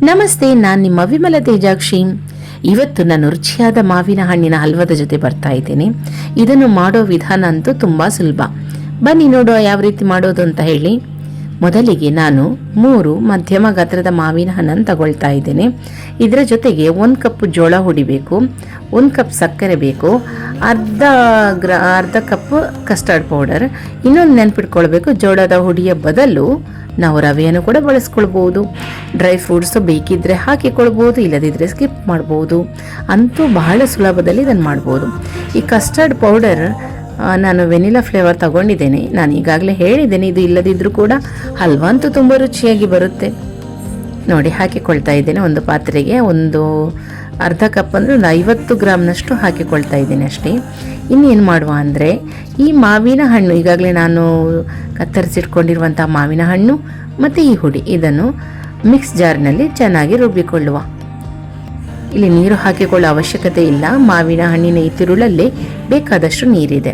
ನಮಸ್ತೆ, ನಾನು ನಿಮ್ಮ ವಿಮಲ ತೇಜಾಕ್ಷಿ. ಇವತ್ತು ನಾನು ರುಚಿಯಾದ ಮಾವಿನ ಹಣ್ಣಿನ ಹಲ್ವದ ಜೊತೆ ಬರ್ತಾ ಇದ್ದೇನೆ. ಇದನ್ನು ಮಾಡೋ ವಿಧಾನ ಅಂತೂ ತುಂಬ ಸುಲಭ. ಬನ್ನಿ ನೋಡುವ ಯಾವ ರೀತಿ ಮಾಡೋದು ಅಂತ ಹೇಳಿ. ಮೊದಲಿಗೆ ನಾನು 3 ಮಧ್ಯಮ ಗಾತ್ರದ ಮಾವಿನ ಹಣ್ಣನ್ನು ತಗೊಳ್ತಾ ಇದ್ದೇನೆ. ಇದರ ಜೊತೆಗೆ 1 ಕಪ್ ಜೋಳ ಹುಡಿ ಬೇಕು, 1 ಕಪ್ ಸಕ್ಕರೆ ಬೇಕು, ಅರ್ಧ ಕಪ್ ಕಸ್ಟರ್ಡ್ ಪೌಡರ್. ಇನ್ನೊಂದು ನೆನಪಿಟ್ಕೊಳ್ಬೇಕು, ಜೋಳದ ಹುಡಿಯ ಬದಲು ನಾವು ರವೆಯನ್ನು ಕೂಡ ಬಳಸ್ಕೊಳ್ಬೋದು. ಡ್ರೈ ಫ್ರೂಟ್ಸು ಬೇಕಿದ್ದರೆ ಹಾಕಿಕೊಳ್ಬೋದು, ಇಲ್ಲದಿದ್ದರೆ ಸ್ಕಿಪ್ ಮಾಡ್ಬೋದು. ಅಂತೂ ಬಹಳ ಸುಲಭದಲ್ಲಿ ಇದನ್ನು ಮಾಡ್ಬೋದು. ಈ ಕಸ್ಟರ್ಡ್ ಪೌಡರ್ ನಾನು ವೆನಿಲಾ ಫ್ಲೇವರ್ ತಗೊಂಡಿದ್ದೇನೆ. ನಾನು ಈಗಾಗಲೇ ಹೇಳಿದ್ದೇನೆ, ಇದು ಇಲ್ಲದಿದ್ದರೂ ಕೂಡ ಹಲ್ವಾ ಅಂತೂ ತುಂಬ ರುಚಿಯಾಗಿ ಬರುತ್ತೆ. ನೋಡಿ, ಹಾಕಿಕೊಳ್ತಾ ಇದ್ದೇನೆ. ಒಂದು ಪಾತ್ರೆಗೆ ಒಂದು ಅರ್ಧ ಕಪ್ ಅಂದರೆ ಒಂದು 50 ಗ್ರಾಮ್ನಷ್ಟು ಹಾಕಿಕೊಳ್ತಾ ಇದ್ದೇನೆ ಅಷ್ಟೇ. ಇನ್ನೇನು ಮಾಡುವ ಅಂದರೆ, ಈ ಮಾವಿನ ಹಣ್ಣು ಈಗಾಗಲೇ ನಾನು ಕತ್ತರಿಸಿಟ್ಕೊಂಡಿರುವಂಥ ಮಾವಿನ ಹಣ್ಣು ಮತ್ತು ಈ ಹುಡಿ ಇದನ್ನು ಮಿಕ್ಸ್ ಜಾರ್ನಲ್ಲಿ ಚೆನ್ನಾಗಿ ರುಬ್ಬಿಕೊಳ್ಳುವ. ಇಲ್ಲಿ ನೀರು ಹಾಕಿಕೊಳ್ಳೋ ಅವಶ್ಯಕತೆ ಇಲ್ಲ. ಮಾವಿನ ಹಣ್ಣಿನ ಈ ತಿರುಳಲ್ಲಿ ಬೇಕಾದಷ್ಟು ನೀರಿದೆ.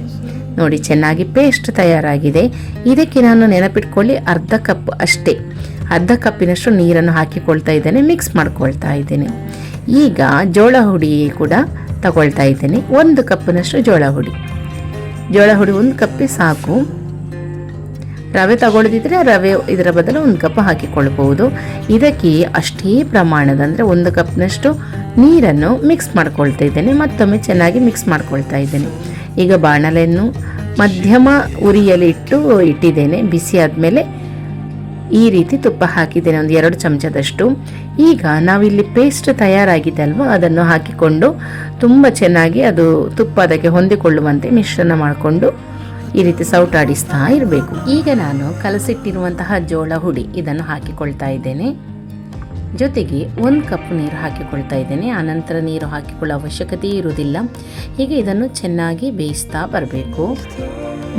ನೋಡಿ, ಚೆನ್ನಾಗಿ ಪೇಸ್ಟ್ ತಯಾರಾಗಿದೆ. ಇದಕ್ಕೆ ನಾನು ನೆನಪಿಟ್ಕೊಳ್ಳಿ ಅರ್ಧ ಕಪ್ ಅಷ್ಟೇ, ಅರ್ಧ ಕಪ್ಪಿನಷ್ಟು ನೀರನ್ನು ಹಾಕಿಕೊಳ್ತಾ ಇದ್ದೇನೆ, ಮಿಕ್ಸ್ ಮಾಡ್ಕೊಳ್ತಾ ಇದ್ದೇನೆ. ಈಗ ಜೋಳ ಹುಡಿ ಕೂಡ ತಗೊಳ್ತಾ ಇದ್ದೇನೆ. 1 ಕಪ್ಪಿನಷ್ಟು ಜೋಳ ಹುಡಿ 1 ಕಪ್ಪಿ ಸಾಕು. ರವೆ ತಗೊಳ್ಳದಿದ್ರೆ ರವೆ ಇದರ ಬದಲು 1 ಕಪ್ ಹಾಕಿಕೊಳ್ಬಹುದು. ಇದಕ್ಕೆ ಅಷ್ಟೇ ಪ್ರಮಾಣದ ಅಂದರೆ 1 ಕಪ್ನಷ್ಟು ನೀರನ್ನು ಮಿಕ್ಸ್ ಮಾಡ್ಕೊಳ್ತಾ ಇದ್ದೇನೆ. ಮತ್ತೊಮ್ಮೆ ಚೆನ್ನಾಗಿ ಮಿಕ್ಸ್ ಮಾಡ್ಕೊಳ್ತಾ ಇದ್ದೇನೆ. ಈಗ ಬಾಣಲೆಯನ್ನು ಮಧ್ಯಮ ಉರಿಯಲ್ಲಿ ಇಟ್ಟಿದ್ದೇನೆ. ಬಿಸಿ ಆದಮೇಲೆ ಈ ರೀತಿ ತುಪ್ಪ ಹಾಕಿದ್ದೇನೆ, ಒಂದು 2 ಚಮಚದಷ್ಟು. ಈಗ ನಾವಿಲ್ಲಿ ಪೇಸ್ಟ್ ತಯಾರಾಗಿದೆ ಅಲ್ವಾ, ಅದನ್ನು ಹಾಕಿಕೊಂಡು ತುಂಬ ಚೆನ್ನಾಗಿ ಅದು ತುಪ್ಪ ಅದಕ್ಕೆ ಹೊಂದಿಕೊಳ್ಳುವಂತೆ ಮಿಶ್ರಣ ಮಾಡಿಕೊಂಡು ಈ ರೀತಿ ಸೌಟಾಡಿಸ್ತಾ ಇರಬೇಕು. ಈಗ ನಾನು ಕಲಸಿಟ್ಟಿರುವಂತಹ ಜೋಳ ಹುಡಿ ಇದನ್ನು ಹಾಕಿಕೊಳ್ತಾ ಇದ್ದೇನೆ. ಜೊತೆಗೆ 1 ಕಪ್ ನೀರು ಹಾಕಿಕೊಳ್ತಾ ಇದ್ದೇನೆ. ಆನಂತರ ನೀರು ಹಾಕಿಕೊಳ್ಳೋ ಅವಶ್ಯಕತೆ ಇರುವುದಿಲ್ಲ. ಹೀಗೆ ಇದನ್ನು ಚೆನ್ನಾಗಿ ಬೇಯಿಸ್ತಾ ಬರಬೇಕು.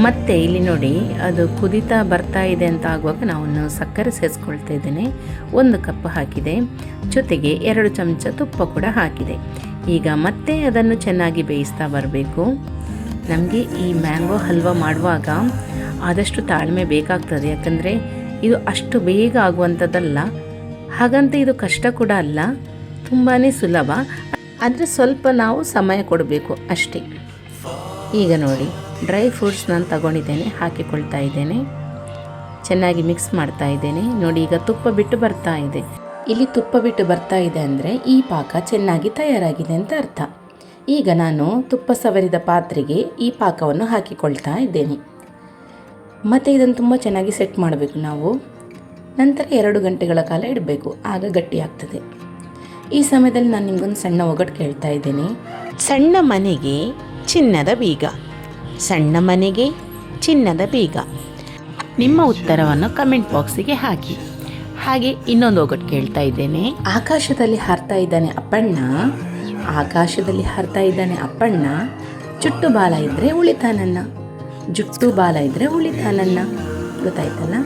ಮತ್ತು ಇಲ್ಲಿ ನೋಡಿ, ಅದು ಕುದೀತಾ ಬರ್ತಾ ಇದೆ ಅಂತ ಆಗುವಾಗ ನಾನು ಸಕ್ಕರೆ ಸೇರಿಸ್ಕೊಳ್ತಾ ಇದ್ದೇನೆ. 1 ಕಪ್ ಹಾಕಿದೆ. ಜೊತೆಗೆ 2 ಚಮಚ ತುಪ್ಪ ಕೂಡ ಹಾಕಿದೆ. ಈಗ ಮತ್ತೆ ಅದನ್ನು ಚೆನ್ನಾಗಿ ಬೇಯಿಸ್ತಾ ಬರಬೇಕು. ನಮಗೆ ಈ ಮ್ಯಾಂಗೋ ಹಲ್ವಾ ಮಾಡುವಾಗ ಆದಷ್ಟು ತಾಳ್ಮೆ ಬೇಕಾಗ್ತದೆ. ಯಾಕಂದರೆ ಇದು ಅಷ್ಟು ಬೇಗ ಆಗುವಂಥದ್ದಲ್ಲ, ಹಾಗಂತ ಇದು ಕಷ್ಟ ಕೂಡ ಅಲ್ಲ, ತುಂಬಾ ಸುಲಭ. ಆದರೆ ಸ್ವಲ್ಪ ನಾವು ಸಮಯ ಕೊಡಬೇಕು ಅಷ್ಟೇ. ಈಗ ನೋಡಿ, ಡ್ರೈ ಫ್ರೂಟ್ಸ್ ನಾನು ತಗೊಂಡಿದ್ದೇನೆ, ಹಾಕಿಕೊಳ್ತಾ ಇದ್ದೇನೆ. ಚೆನ್ನಾಗಿ ಮಿಕ್ಸ್ ಮಾಡ್ತಾ ಇದ್ದೇನೆ. ನೋಡಿ, ಈಗ ತುಪ್ಪ ಬಿಟ್ಟು ಬರ್ತಾ ಇದೆ. ಇಲ್ಲಿ ತುಪ್ಪ ಬಿಟ್ಟು ಬರ್ತಾ ಇದೆ ಅಂದರೆ ಈ ಪಾಕ ಚೆನ್ನಾಗಿ ತಯಾರಾಗಿದೆ ಅಂತ ಅರ್ಥ. ಈಗ ನಾನು ತುಪ್ಪ ಸವರಿದ ಪಾತ್ರೆಗೆ ಈ ಪಾಕವನ್ನು ಹಾಕಿಕೊಳ್ತಾ ಇದ್ದೇನೆ. ಮತ್ತು ಇದನ್ನು ತುಂಬ ಚೆನ್ನಾಗಿ ಸೆಟ್ ಮಾಡಬೇಕು ನಾವು. ನಂತರ 2 ಗಂಟೆಗಳ ಕಾಲ ಇಡಬೇಕು, ಆಗ ಗಟ್ಟಿಯಾಗ್ತದೆ. ಈ ಸಮಯದಲ್ಲಿ ನಾನು ನಿಮಗೊಂದು ಸಣ್ಣ ಒಗಟು ಕೇಳ್ತಾ ಇದ್ದೇನೆ. ಸಣ್ಣ ಮನೆಗೆ ಚಿನ್ನದ ಬೀಗ, ಸಣ್ಣ ಮನೆಗೆ ಚಿನ್ನದ ಬೀಗ. ನಿಮ್ಮ ಉತ್ತರವನ್ನು ಕಮೆಂಟ್ ಬಾಕ್ಸಿಗೆ ಹಾಕಿ. ಹಾಗೆ ಇನ್ನೊಂದು ಒಗಟು ಕೇಳ್ತಾ ಇದ್ದೇನೆ. ಆಕಾಶದಲ್ಲಿ ಹಾರ್ತಾ ಇದ್ದಾನೆ ಅಪ್ಪಣ್ಣ, ಆಕಾಶದಲ್ಲಿ ಹಾರ್ತಾ ಇದ್ದಾನೆ ಅಪ್ಪಣ್ಣ, ಜುಟ್ಟು ಬಾಲ ಇದ್ದರೆ ಉಳಿತಾನನ್ನ, ಜುಟ್ಟು ಬಾಲ ಇದ್ದರೆ ಉಳಿತಾನನ್ನ. ಗೊತ್ತಾಯ್ತಲ್ಲ?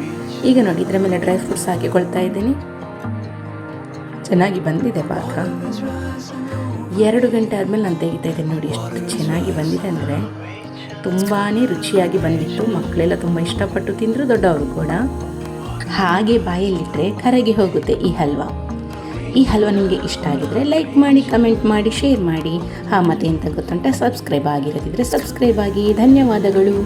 ಈಗ ನೋಡಿ, ಇದರ ಮೇಲೆ ಡ್ರೈ ಫ್ರೂಟ್ಸ್ ಹಾಕಿಕೊಳ್ತಾ ಇದ್ದೀನಿ. ಚೆನ್ನಾಗಿ ಬಂದಿದೆ ಪಾಕ. 2 ಗಂಟೆ ಆದಮೇಲೆ ನಾನು ತೆಗಿತಾ ಇದ್ದೇನೆ. ನೋಡಿ ಎಷ್ಟು ಚೆನ್ನಾಗಿ ಬಂದಿದೆ ಅಂದರೆ ತುಂಬಾ ರುಚಿಯಾಗಿ ಬಂದಿತ್ತು. ಮಕ್ಕಳೆಲ್ಲ ತುಂಬ ಇಷ್ಟಪಟ್ಟು ತಿಂದರು, ದೊಡ್ಡವರು ಕೂಡ. ಹಾಗೆ ಬಾಯಲ್ಲಿಟ್ಟರೆ ಕರಗಿ ಹೋಗುತ್ತೆ ಈ ಹಲ್ವಾ. ಈ ಹಲ್ವಾ ನಿಮಗೆ ಇಷ್ಟ ಆಗಿದ್ರೆ ಲೈಕ್ ಮಾಡಿ, ಕಮೆಂಟ್ ಮಾಡಿ, ಶೇರ್ ಮಾಡಿ. ಮತ್ತು ಎಂತ ಗೊತ್ತುಂಟ, ಸಬ್ಸ್ಕ್ರೈಬ್ ಆಗಿರದಿದ್ದರೆ ಸಬ್ಸ್ಕ್ರೈಬ್ ಆಗಿ. ಧನ್ಯವಾದಗಳು.